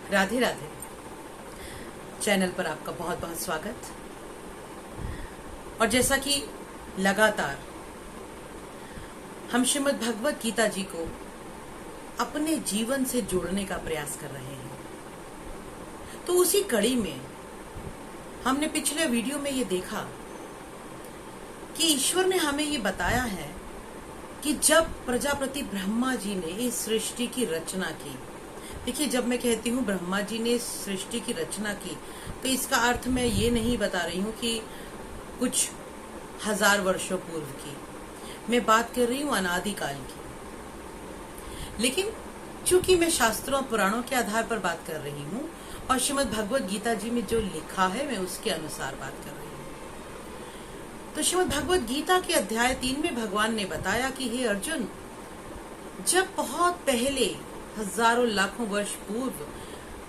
Radhe Radhe. Channel पर आपका बहुत बहुत स्वागत। और जैसा कि लगातार हम श्रीमद् भगवत गीता जी को अपने जीवन से जोड़ने का प्रयास कर रहे हैं, तो उसी कड़ी में हमने पिछले वीडियो में ये देखा कि ईश्वर ने हमें ये बताया है कि जब प्रजापति ब्रह्मा जी ने इस सृष्टि की रचना की, देखिए जब मैं कहती हूँ ब्रह्मा जी ने सृष्टि की रचना की, तो इसका अर्थ मैं ये नहीं बता रही हूँ कि कुछ हजार वर्षों पूर्व की, मैं बात कर रही हूँ अनादिकाल की। लेकिन चूंकि मैं शास्त्रों और पुराणों के आधार पर बात कर रही हूँ और श्रीमद् भगवत गीता जी में जो लिखा है मैं उसके अनुसार बात कर रही हूँ। तो श्रीमद् भगवत गीता के अध्याय 3 में भगवान ने बताया कि हे अर्जुन, जब बहुत पहले हजारों लाखों वर्ष पूर्व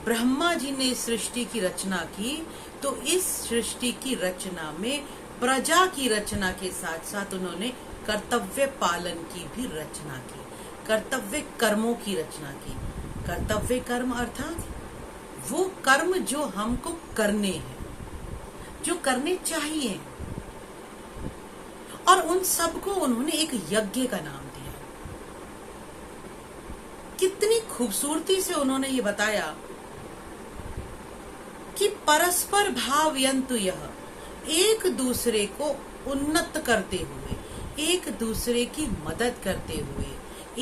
ब्रह्मा जी ने सृष्टि की रचना की, तो इस सृष्टि की रचना में प्रजा की रचना के साथ साथ उन्होंने कर्तव्य पालन की भी रचना की, कर्तव्य कर्मों की रचना की। कर्तव्य कर्म अर्थात वो कर्म जो हमको करने हैं, जो करने चाहिए, और उन सबको उन्होंने एक यज्ञ का नाम दिया। कितनी खूबसूरती से उन्होंने ये बताया कि परस्पर भावयन्तु यह, एक दूसरे को उन्नत करते हुए, एक दूसरे की मदद करते हुए,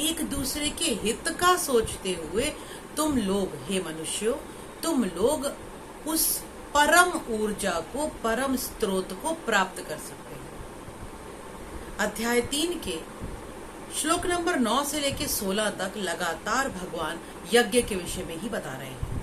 एक दूसरे के हित का सोचते हुए तुम लोग, हे मनुष्यों, तुम लोग उस परम ऊर्जा को, परम स्रोत को प्राप्त कर सकते हो। अध्याय 3 के श्लोक नंबर 9 से लेकर 16 तक लगातार भगवान यज्ञ के विषय में ही बता रहे हैं।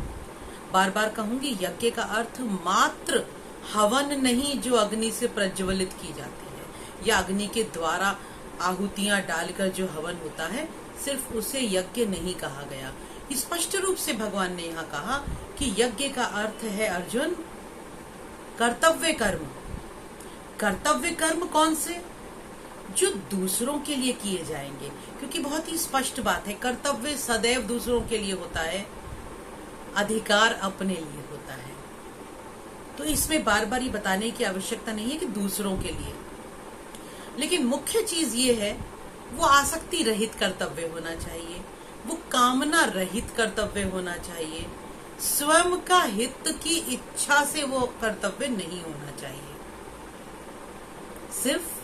बार बार कहूंगी, यज्ञ का अर्थ मात्र हवन नहीं जो अग्नि से प्रज्वलित की जाती है, या अग्नि के द्वारा आहुतियां डालकर जो हवन होता है, सिर्फ उसे यज्ञ नहीं कहा गया। स्पष्ट रूप से भगवान ने यहाँ कहा कि यज्ञ का अर्थ है अर्जुन कर्तव्य कर्म। कर्तव्य कर्म कौन से? जो दूसरों के लिए किए जाएंगे, क्योंकि बहुत ही स्पष्ट बात है, कर्तव्य सदैव दूसरों के लिए होता है, अधिकार अपने लिए होता है। तो इसमें बार बार ये बताने की आवश्यकता नहीं है कि दूसरों के लिए, लेकिन मुख्य चीज ये है वो आसक्ति रहित कर्तव्य होना चाहिए, वो कामना रहित कर्तव्य होना चाहिए, स्वयं का हित की इच्छा से वो कर्तव्य नहीं होना चाहिए। सिर्फ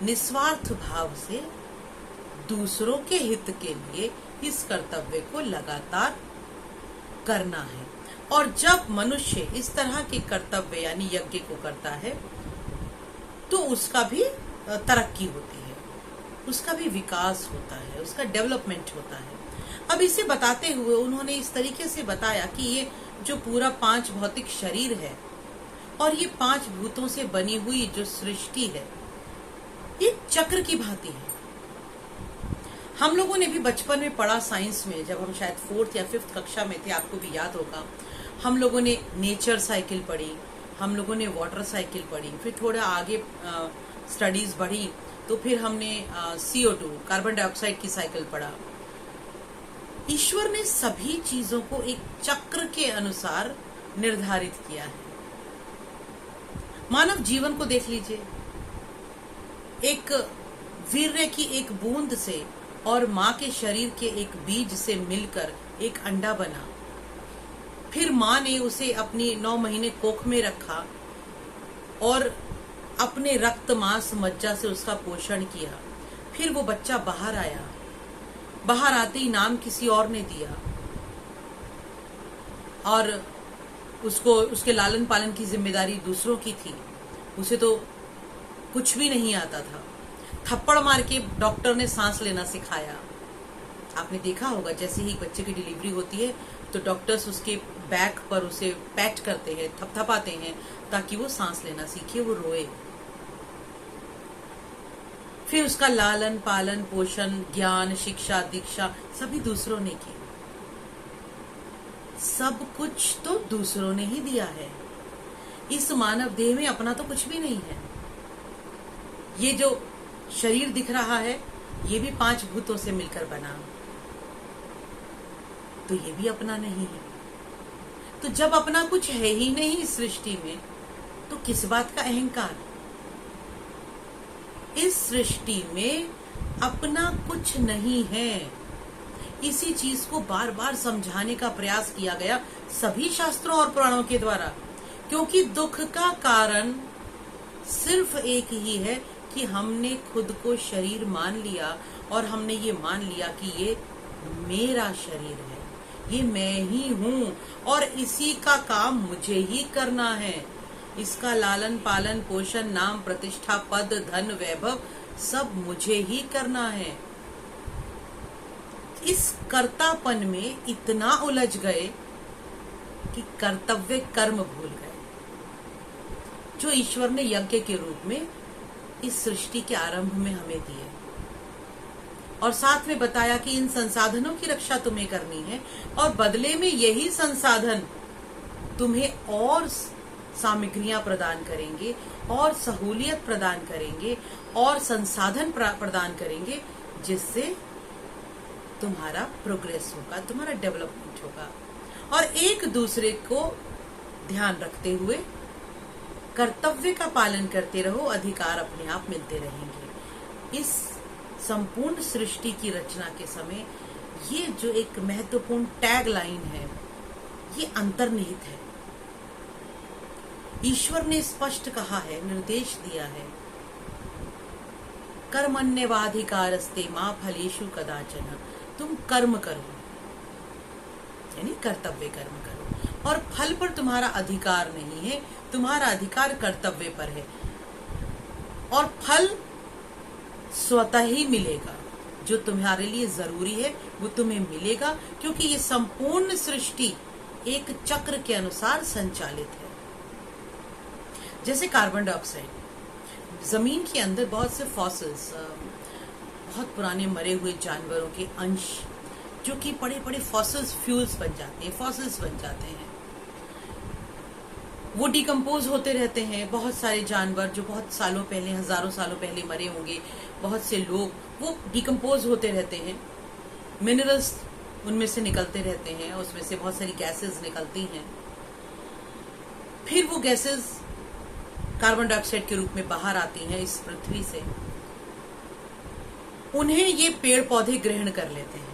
निस्वार्थ भाव से दूसरों के हित के लिए इस कर्तव्य को लगातार करना है। और जब मनुष्य इस तरह के कर्तव्य यानी यज्ञ को करता है, तो उसका भी तरक्की होती है, उसका भी विकास होता है, उसका डेवलपमेंट होता है। अब इसे बताते हुए उन्होंने इस तरीके से बताया कि ये जो पूरा 5 भौतिक शरीर है और ये 5 भूतों से बनी हुई जो सृष्टि है, ये चक्र की भांति है। हम लोगों ने भी बचपन में पढ़ा साइंस में, जब हम शायद 4th या 5th कक्षा में थे, आपको भी याद होगा, हम लोगों ने नेचर साइकिल पढ़ी, हम लोगों ने वाटर साइकिल पढ़ी, फिर थोड़ा आगे स्टडीज बढ़ी तो फिर हमने CO2 कार्बन डाइऑक्साइड की साइकिल पढ़ा। ईश्वर ने सभी चीजों को एक चक्र के अनुसार निर्धारित किया है। मानव जीवन को देख लीजिए, एक वीर्य की एक बूंद से और माँ के शरीर के एक बीज से मिलकर एक अंडा बना, फिर माँ ने उसे अपनी 9 महीने कोख में रखा और अपने रक्त मांस मज्जा से उसका पोषण किया, फिर वो बच्चा बाहर आया, बाहर आते ही नाम किसी और ने दिया और उसको, उसके लालन पालन की जिम्मेदारी दूसरों की थी। उसे तो कुछ भी नहीं आता था, थप्पड़ मार के डॉक्टर ने सांस लेना सिखाया। आपने देखा होगा, जैसे ही बच्चे की डिलीवरी होती है तो डॉक्टर्स उसके बैक पर उसे पैट करते हैं, थपथपाते हैं, ताकि वो सांस लेना सीखे, वो रोए। फिर उसका लालन पालन पोषण, ज्ञान, शिक्षा, दीक्षा सभी दूसरों ने की। सब कुछ तो दूसरों ने ही दिया है। इस मानव देह में अपना तो कुछ भी नहीं है। ये जो शरीर दिख रहा है, ये भी 5 भूतों से मिलकर बना, तो ये भी अपना नहीं है। तो जब अपना कुछ है ही नहीं इस सृष्टि में, तो किस बात का अहंकार? इस सृष्टि में अपना कुछ नहीं है। इसी चीज को बार बार समझाने का प्रयास किया गया सभी शास्त्रों और पुराणों के द्वारा, क्योंकि दुख का कारण सिर्फ एक ही है कि हमने खुद को शरीर मान लिया और हमने ये मान लिया कि ये मेरा शरीर है, ये मैं ही हूं और इसी का काम मुझे ही करना है। इसका लालन पालन पोषण नाम प्रतिष्ठा पद धन वैभव सब मुझे ही करना है। इस कर्तापन में इतना उलझ गए कि कर्तव्य कर्म भूल गए, जो ईश्वर ने यज्ञ के रूप में इस सृष्टि के आरंभ में हमें दिए, और साथ में बताया कि इन संसाधनों की रक्षा तुम्हें करनी है और बदले में यही संसाधन तुम्हें और सामग्रियां प्रदान करेंगे और सहूलियत प्रदान करेंगे और संसाधन प्रदान करेंगे, जिससे तुम्हारा प्रोग्रेस होगा, तुम्हारा डेवलपमेंट होगा। और एक दूसरे को ध्यान रखते हुए कर्तव्य का पालन करते रहो, अधिकार अपने आप मिलते रहेंगे। इस संपूर्ण सृष्टि की रचना के समय ये जो एक महत्वपूर्ण टैग लाइन है, ये अंतर्निहित है। ईश्वर ने स्पष्ट कहा है, निर्देश दिया है, कर्मण्येवाधिकारस्ते मा फलेषु कदाचन। तुम कर्म करो, यानी कर्तव्य कर्म करो, और फल पर तुम्हारा अधिकार नहीं है, तुम्हारा अधिकार कर्तव्य पर है। और फल स्वतः ही मिलेगा, जो तुम्हारे लिए जरूरी है वो तुम्हें मिलेगा, क्योंकि ये संपूर्ण सृष्टि एक चक्र के अनुसार संचालित है। जैसे कार्बन डाइऑक्साइड, जमीन के अंदर बहुत से फॉसिल्स, बहुत पुराने मरे हुए जानवरों के अंश, जो कि बड़े बड़े फॉसिल्स फ्यूल्स बन जाते हैं, फॉसिल्स बन जाते हैं, वो डिकम्पोज होते रहते हैं। बहुत सारे जानवर जो बहुत सालों पहले, हजारों सालों पहले मरे होंगे, बहुत से लोग, वो डिकम्पोज होते रहते हैं। मिनरल्स उनमें से निकलते रहते हैं, उसमें से बहुत सारी गैसेस निकलती हैं। फिर वो गैसेस कार्बन डाइऑक्साइड के रूप में बाहर आती हैं इस पृथ्वी से। उन्हें ये पेड़ पौधे ग्रहण कर लेते हैं।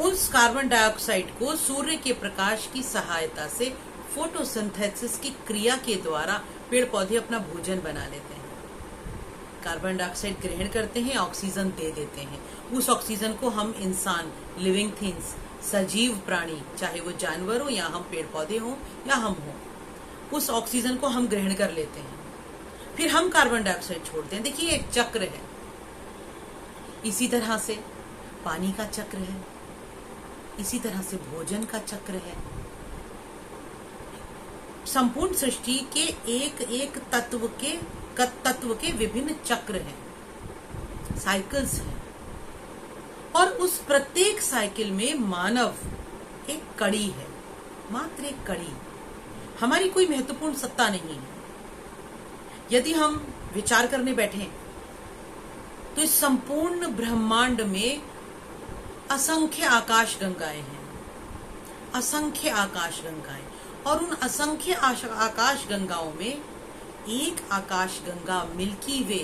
उस कार्बन डाइऑक्साइड को सूर्य के प्रकाश की सहायता से फोटोसिंथेसिस की क्रिया के द्वारा पेड़ पौधे अपना भोजन बना लेते हैं। कार्बन डाइऑक्साइड ग्रहण करते हैं, ऑक्सीजन दे देते हैं। उस ऑक्सीजन को हम इंसान, लिविंग थिंग्स, सजीव प्राणी, चाहे वो जानवर हो या हम पेड़ पौधे हो या हम हो, उस ऑक्सीजन को हम ग्रहण कर लेते हैं। फिर हम कार्बन डाइऑक्साइड छोड़ते हैं। देखिए, एक चक्र है। इसी तरह से पानी का चक्र है, इसी तरह से भोजन का चक्र है। संपूर्ण सृष्टि के एक एक तत्व के विभिन्न चक्र हैं, साइकिल्स हैं, और उस प्रत्येक साइकिल में मानव एक कड़ी है, मात्र एक कड़ी। हमारी कोई महत्वपूर्ण सत्ता नहीं है। यदि हम विचार करने बैठे तो इस संपूर्ण ब्रह्मांड में असंख्य आकाश गंगाएं हैं, असंख्य आकाश गंगाएं, और उन असंख्य आकाश गंगाओं में एक आकाश गंगा मिल्की वे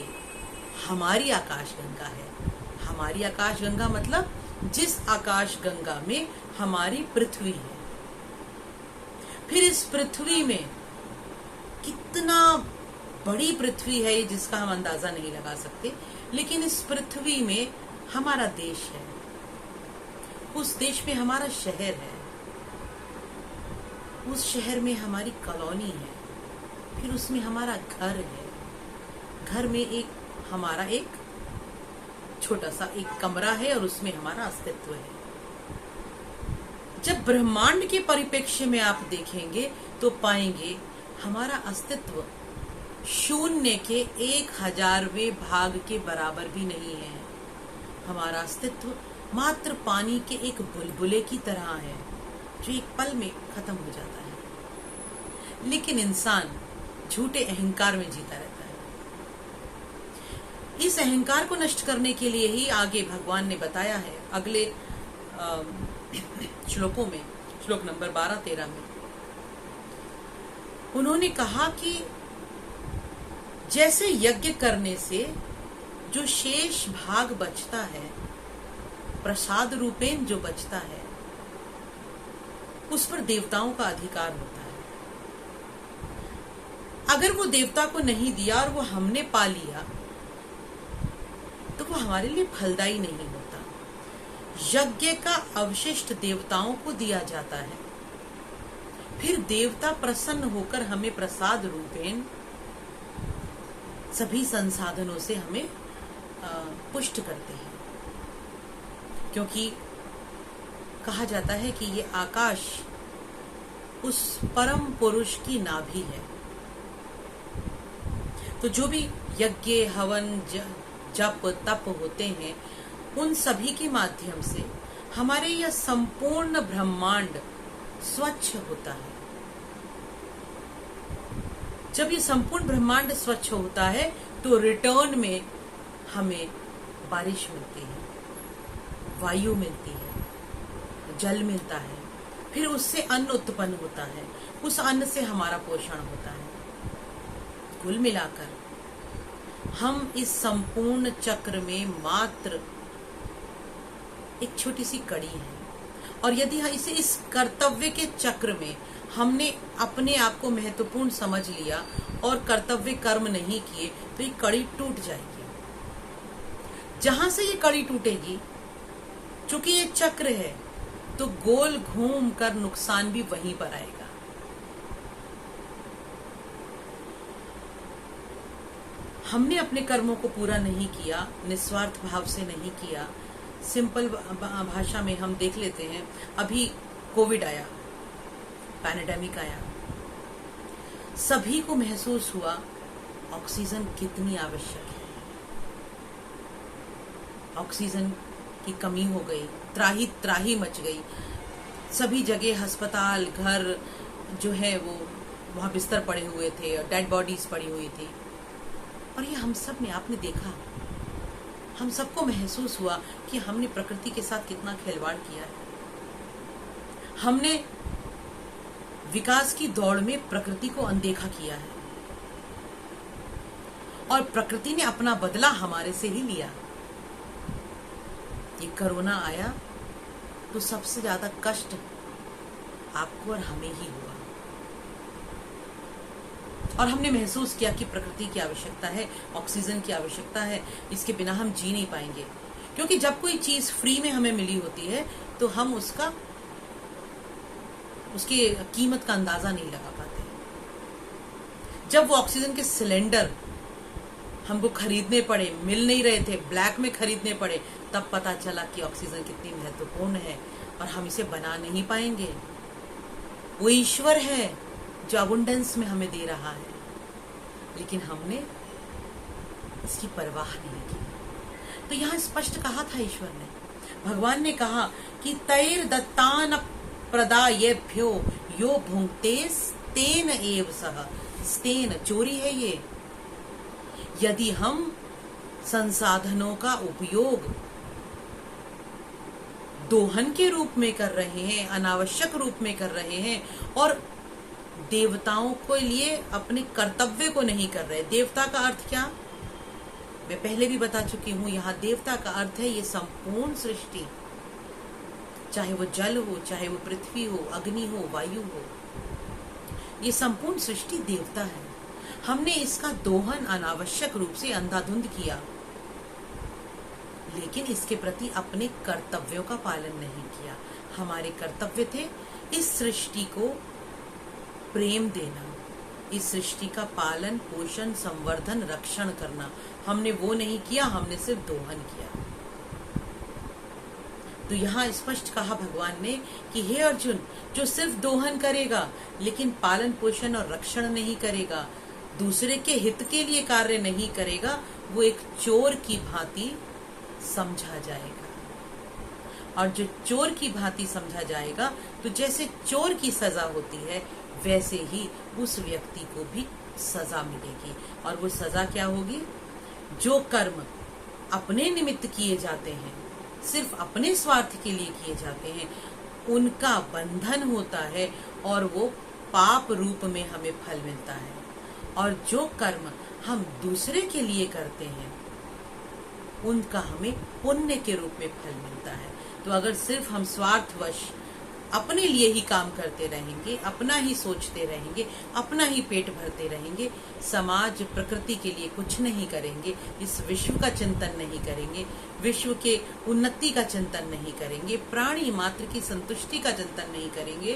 हमारी आकाश गंगा है। हमारी आकाश गंगा मतलब जिस आकाश गंगा में हमारी पृथ्वी है। फिर इस पृथ्वी में कितना बड़ी पृथ्वी है ये, जिसका हम अंदाजा नहीं लगा सकते, लेकिन इस पृथ्वी में हमारा देश है, उस देश में हमारा शहर है, उस शहर में हमारी कॉलोनी है, फिर उसमें हमारा घर है, घर में हमारा एक छोटा सा एक कमरा है और उसमें हमारा अस्तित्व है। जब ब्रह्मांड के परिप्रेक्ष्य में आप देखेंगे तो पाएंगे हमारा अस्तित्व शून्य के 1000वें भाग के बराबर भी नहीं है। हमारा अस्तित्व मात्र पानी के एक बुलबुले की तरह है, जो एक पल में खत्म हो जाता है। लेकिन इंसान झूठे अहंकार में जीता रहता है। इस अहंकार को नष्ट करने के लिए ही आगे भगवान ने बताया है, अगले श्लोकों में, श्लोक नंबर 12-13 में उन्होंने कहा कि जैसे यज्ञ करने से जो शेष भाग बचता है, प्रसाद रूपेण जो बचता है, उस पर देवताओं का अधिकार होता है। अगर वो देवता को नहीं दिया और वो हमने पा लिया तो वो हमारे लिए फलदायी नहीं होता। यज्ञ का अवशिष्ट देवताओं को दिया जाता है, फिर देवता प्रसन्न होकर हमें प्रसाद रूपेण सभी संसाधनों से हमें पुष्ट करते हैं। क्योंकि कहा जाता है कि ये आकाश उस परम पुरुष की नाभि है। तो जो भी यज्ञ, हवन, जप, तप होते हैं, उन सभी के माध्यम से हमारे यह संपूर्ण ब्रह्मांड स्वच्छ होता है। जब ये संपूर्ण ब्रह्मांड स्वच्छ होता है तो रिटर्न में हमें बारिश मिलती है, वायु मिलती है, जल मिलता है, फिर उससे अन्न उत्पन्न होता है, उस अन्न से हमारा पोषण होता है। कुल मिलाकर हम इस संपूर्ण चक्र में मात्र एक छोटी सी कड़ी है, और यदि इस कर्तव्य के चक्र में हमने अपने आप को महत्वपूर्ण समझ लिया और कर्तव्य कर्म नहीं किए तो ये कड़ी टूट जाएगी। जहां से ये कड़ी टूटेगी, चूंकि ये चक्र है, तो गोल घूम कर नुकसान भी वहीं पर आएगा। हमने अपने कर्मों को पूरा नहीं किया, निस्वार्थ भाव से नहीं किया। सिंपल भाषा में हम देख लेते हैं, अभी कोविड आया, पैंडेमिक आया, सभी को महसूस हुआ ऑक्सीजन कितनी आवश्यक है। ऑक्सीजन की कमी हो गई, त्राही त्राही मच गई। सभी जगह अस्पताल, घर जो है वो वहां बिस्तर पड़े हुए थे, डेड बॉडीज पड़ी हुई थी। और ये हम सब ने, आपने देखा, हम सबको महसूस हुआ कि हमने प्रकृति के साथ कितना खिलवाड़ किया है। हमने विकास की दौड़ में प्रकृति को अनदेखा किया है, और प्रकृति ने अपना बदला हमारे से ही लिया। ये कोरोना आया तो सबसे ज्यादा कष्ट आपको और हमें ही हुआ, और हमने महसूस किया कि प्रकृति की आवश्यकता है, ऑक्सीजन की आवश्यकता है, इसके बिना हम जी नहीं पाएंगे। क्योंकि जब कोई चीज फ्री में हमें मिली होती है तो हम उसकी कीमत का अंदाजा नहीं लगा पाते। जब वो ऑक्सीजन के सिलेंडर हमको खरीदने पड़े, मिल नहीं रहे थे, ब्लैक में खरीदने पड़े, तब पता चला कि ऑक्सीजन कितनी महत्वपूर्ण है और हम इसे बना नहीं पाएंगे। वो ईश्वर है जो अबुंडेंस में हमें दे रहा है, लेकिन हमने इसकी परवाह नहीं की। तो यहां स्पष्ट कहा था ईश्वर ने, भगवान ने कहा कि तैर दत्तान प्रदायेभ्यो यो भुंक्ते स्तेन एव सह। स्तेन चोरी है ये। यदि हम संसाधनों का उपयोग दोहन के रूप में कर रहे हैं, अनावश्यक रूप में कर रहे हैं, और देवताओं के लिए अपने कर्तव्य को नहीं कर रहे। देवता का अर्थ क्या, मैं पहले भी बता चुकी हूं। यहाँ देवता का अर्थ है ये संपूर्ण सृष्टि, चाहे वो जल हो, चाहे वो पृथ्वी हो, अग्नि हो, वायु हो, ये संपूर्ण सृष्टि देवता है। हमने इसका दोहन अनावश्यक रूप से अंधाधुंध किया, लेकिन इसके प्रति अपने कर्तव्यों का पालन नहीं किया। हमारे कर्तव्य थे इस सृष्टि को प्रेम देना, इस सृष्टि का पालन, पोषण, संवर्धन, रक्षण करना। हमने वो नहीं किया, हमने सिर्फ दोहन किया। तो यहाँ स्पष्ट कहा भगवान ने कि हे अर्जुन, जो सिर्फ दोहन करेगा लेकिन पालन, पोषण और रक्षण नहीं करेगा, दूसरे के हित के लिए कार्य नहीं करेगा, वो एक चोर की भांति समझा जाएगा। और जो चोर की भांति समझा जाएगा, तो जैसे चोर की सजा होती है, वैसे ही उस व्यक्ति को भी सजा मिलेगी। और वो सजा क्या होगी? जो कर्म अपने निमित्त किए जाते हैं, सिर्फ अपने स्वार्थ के लिए किए जाते हैं, उनका बंधन होता है और वो पाप रूप में हमें फल मिलता है। और जो कर्म हम दूसरे के लिए करते हैं उनका हमें पुण्य के रूप में फल मिलता है। तो अगर सिर्फ हम स्वार्थवश अपने लिए ही काम करते रहेंगे, अपना ही सोचते रहेंगे, अपना ही पेट भरते रहेंगे, समाज प्रकृति के लिए कुछ नहीं करेंगे, इस विश्व का चिंतन नहीं करेंगे, विश्व के उन्नति का चिंतन नहीं करेंगे, प्राणी मात्र की संतुष्टि का चिंतन नहीं करेंगे,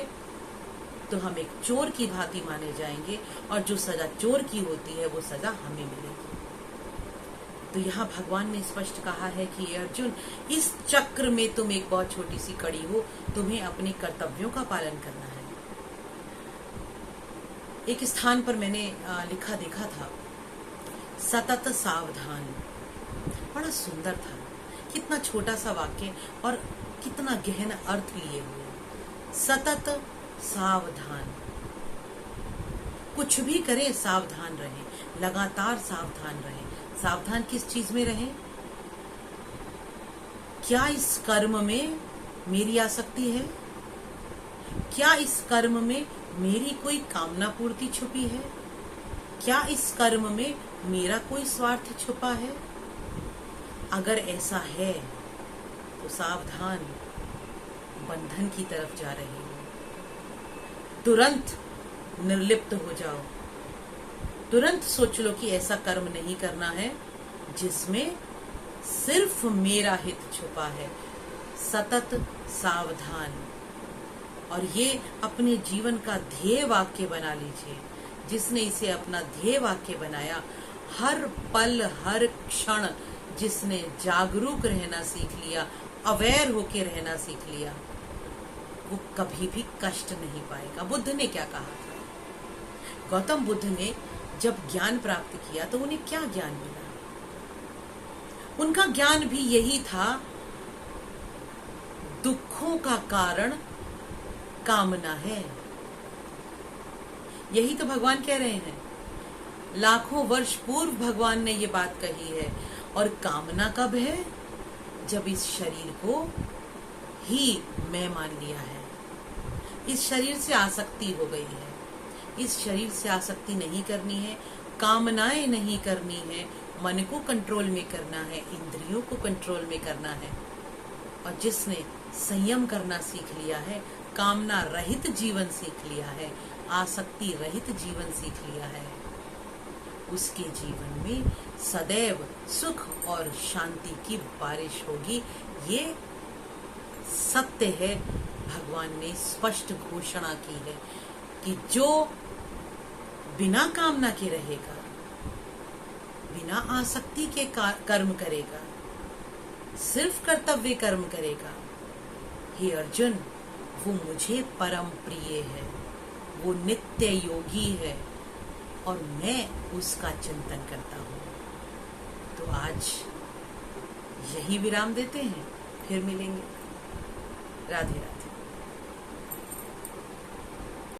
तो हम एक चोर की भांति माने जाएंगे और जो सजा चोर की होती है वो सजा हमें मिलेगी। तो यहाँ भगवान ने स्पष्ट कहा है कि अर्जुन, इस चक्र में तुम एक बहुत छोटी सी कड़ी हो, तुम्हें अपने कर्तव्यों का पालन करना है। एक स्थान पर मैंने लिखा देखा था, सतत सावधान। बड़ा सुंदर था, कितना छोटा सा वाक्य और कितना गहन अर्थ लिए हुए। सतत सावधान, कुछ भी करें सावधान रहें, लगातार सावधान रहें। सावधान किस चीज में रहें? क्या इस कर्म में मेरी आसक्ति है? क्या इस कर्म में मेरी कोई कामना पूर्ति छुपी है? क्या इस कर्म में मेरा कोई स्वार्थ छुपा है? अगर ऐसा है तो सावधान, बंधन की तरफ जा रहे हो। तुरंत निर्लिप्त हो जाओ, तुरंत सोच लो कि ऐसा कर्म नहीं करना है जिसमें सिर्फ मेरा हित छुपा है। सतत सावधान, और ये अपने जीवन का ध्येय वाक्य बना लीजिए। जिसने इसे अपना ध्येय वाक्य बनाया, हर पल हर क्षण जिसने जागरूक रहना सीख लिया, अवेयर होके रहना सीख लिया, वो कभी भी कष्ट नहीं पाएगा। बुद्ध ने क्या कहा था? गौतम बुद्ध ने जब ज्ञान प्राप्त किया तो उन्हें क्या ज्ञान मिला? उनका ज्ञान भी यही था, दुखों का कारण कामना है। यही तो भगवान कह रहे हैं। लाखों वर्ष पूर्व भगवान ने ये बात कही है। और कामना कब है? जब इस शरीर को ही मैं मान लिया है, इस शरीर से आसक्ति हो गई है। इस शरीर से आसक्ति नहीं करनी है, कामनाएं नहीं करनी है, मन को कंट्रोल में करना है, इंद्रियों को कंट्रोल में करना है। और जिसने संयम करना सीख लिया है, कामना रहित जीवन सीख लिया है, आसक्ति रहित जीवन सीख लिया है, उसके जीवन में सदैव सुख और शांति की बारिश होगी। ये सत्य है। भगवान ने स्पष्ट घोषणा की है कि जो बिना कामना के रहेगा, बिना आसक्ति के कर्म करेगा, सिर्फ कर्तव्य कर्म करेगा, हे अर्जुन, वो मुझे परम प्रिय है, वो नित्य योगी है और मैं उसका चिंतन करता हूँ। तो आज यही विराम देते हैं, फिर मिलेंगे। राधे राधे।